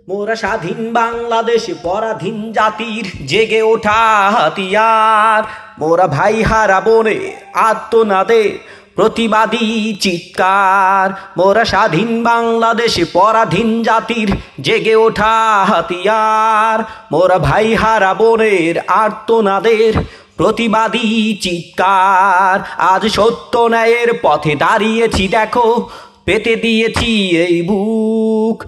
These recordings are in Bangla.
মোরা স্বাধীন বাংলাদেশে পরাধীন জাতির জেগে ওঠা হাতিয়ার। মোরা ভাই হারা বনে আত্মনাদে প্রতিবাদী চিৎকার। মোরা স্বাধীন বাংলাদেশে পরাধীন জাতির জেগে ওঠা হাতিয়ার। মোরা ভাই হারা বনের আর্তনাদের প্রতিবাদী চিৎকার। আজ সত্য ন্যায়ের পথে দাঁড়িয়েছি দেখো, পেতে দিয়েছি এই বুক।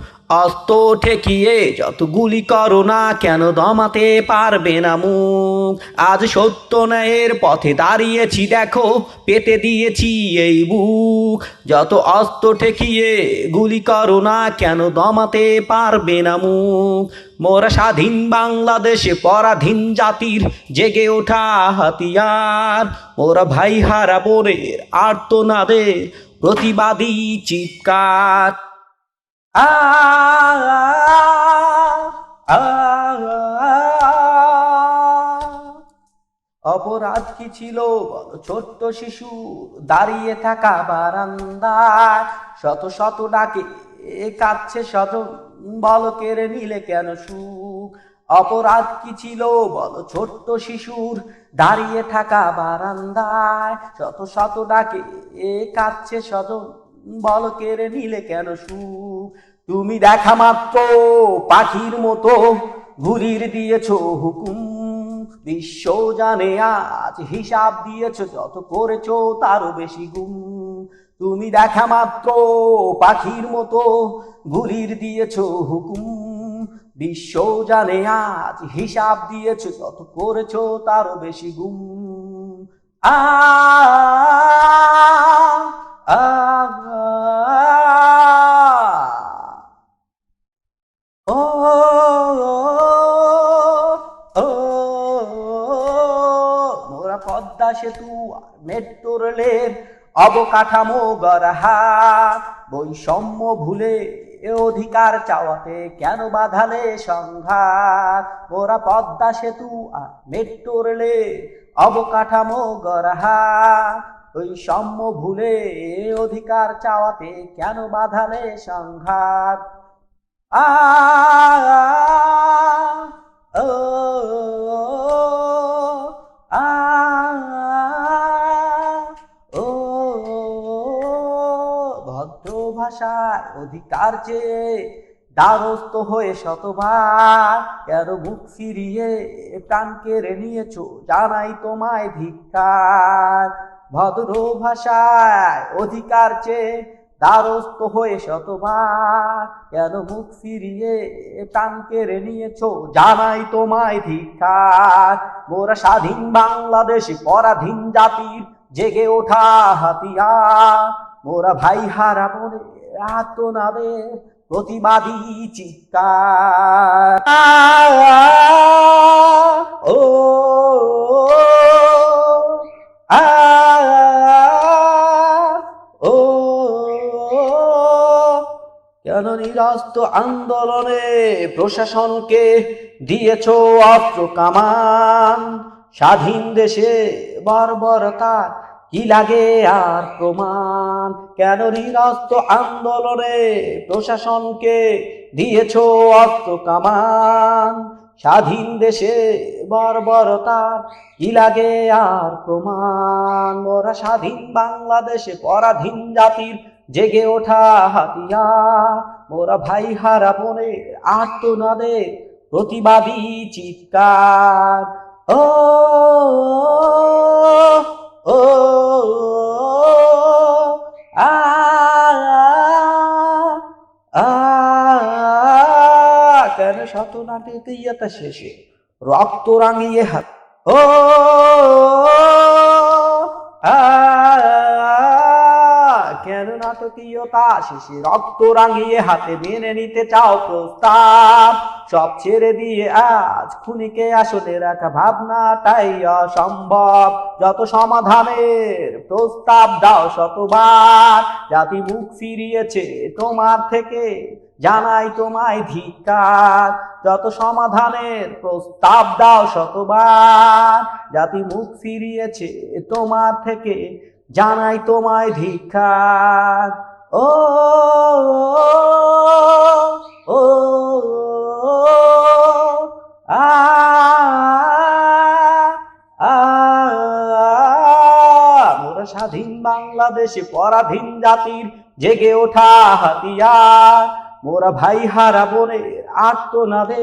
অস্ত্র ঠেকিয়ে যত গুলি করো না কেন, দমাতে পারবে না মুখ। আজ সত্য ন্যায়ের পথে দাঁড়িয়েছি দেখো, পেতে দিয়েছি এই বুক। যত অস্ত্র ঠেকিয়ে গুলি করো না কেন, দমাতে পারবে না মুখ। মোরা স্বাধীন বাংলাদেশে পরাধীন জাতির জেগে ওঠা হাতিয়ার। মোরা ভাই হারা বোনের আর্তনাদের প্রতিবাদী চিৎকার। অপরাধ কি ছিল বলো ছোট্ট শিশু দাঁড়িয়ে থাকা বারান্দায়, শত শত ডাকে কাঁদছে স্বজন, বলো কেড়ে নিলে কেন সুখ। অপরাধ কি ছিল বলো ছোট্ট শিশুর দাঁড়িয়ে থাকা বারান্দায়, শত শত ডাকে কাঁদছে স্বজন, বলো কেড়ে নিলে কেন সুখ। তুমি দেখা মাত্র পাখির মতো ঘুরিয়ে দিয়েছো হুকুম, বিশ্ব জানে আজ হিসাব দিয়েছো, যত করেছো তারও বেশি গুম। তুমি দেখা মাত্র পাখির মতো ঘুরিয়ে দিয়েছো হুকুম, বিশ্ব জানে আজ হিসাব দিয়েছো, যত করেছো তারও বেশি গুম। আ আ ও মোরা পদ্মা সেতু মেট্রো রেলের অবকাঠামো গড়হাট, বৈষম্য ভুলে এ অধিকার চাওয়াতে কেন বাধালে সংঘাত। মোরা পদ্মা সেতু আর মেট্রো রেলের অবকাঠামো গড়হাট, বৈষম্য ভুলে এ অধিকার চাওয়াতে কেন বাধালে সংঘাত। আ ও আ ও ভদ্র ভাষার অধিকার চেয়ে দ্বারস্থ হয়ে শতবার কেন মুখ ফিরিয়ে প্রাণ কেড়ে নিয়েছো, জানাই তোমায় ধিক্কার। ভদ্র ভাষায় অধিকার চেয়ে দ্বারস্থ হয়ে শতবার কেন মুখ ফিরিয়ে প্রাণ কেড়ে নিয়েছো, জানাই তোমায় ধিক্কার। মোরা স্বাধীন বাংলাদেশে পরাধীন জাতির জেগে ওঠা হাতিয়ার। মোরা ভাই হারা বনে আর্তনাদের প্রতিবাদী চিৎকার। ও আ ও কেন নিরস্ত আন্দোলনে প্রশাসনকে দিয়েছো অস্ত্র কামান, স্বাধীন দেশে বর্বরতার কি লাগে আর প্রমাণ। কেন নিরস্ত আন্দোলনে প্রশাসনকে দিয়েছো অস্ত্র কামান, স্বাধীন দেশে বর্বরতার কি লাগে আর প্রমাণ। মোরা স্বাধীন বাংলাদেশে পরাধীন জাতির জেগে ওঠা হাতিয়ার। মোরা ভাই হারা বনে আর্তনাদের প্রতিবাদী চিৎকার। ও ও আ আ কেন শত নাটকীয়তা শেষে রক্ত রাঙিয়ে হাত। ও আ কেন নাটকীয়তা শেষে রক্ত রাঙিয়ে হাতে মেনে নিতে চাও প্রস্তাব, সব ছেড়ে দিয়ে আজ খুনিকে আসলে রাখা ভাবনাটাই অসম্ভব। যত সমাধানের প্রস্তাব দাও শতবার, জাতি মুখ ফিরিয়েছে তোমার থেকে, জানাই তোমায় ধিক্কার। যত সমাধানের প্রস্তাব দাও শতবার, জাতি মুখ ফিরিয়েছে তোমার থেকে, জানাই তোমায় ধিক্কার। ও ও বাংলাদেশে পরাধীন জাতির জেগে ওঠা হাতিয়ার, মোরা ভাই হারা বোনের আর্তনাদে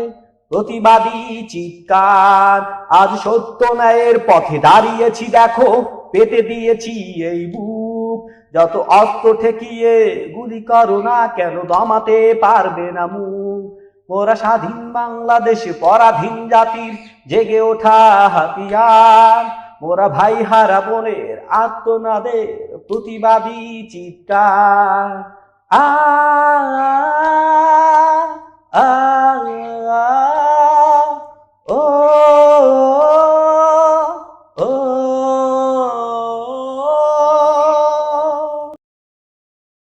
প্রতিবাদী চিৎকার। আজ সত্য ন্যায়ের পথে দাঁড়িয়েছি দেখো, পেতে দিয়েছি এই বুক। যত অস্ত্র ঠেকিয়ে গুলি করো না কেন, দমাতে পারবে না মুখ। মোরা স্বাধীন বাংলাদেশে পরাধীন জাতির জেগে ওঠা হাতিয়ার, মোরা ভাই হারা বোনের আর্তনাদের প্রতিবাদী চিৎকার।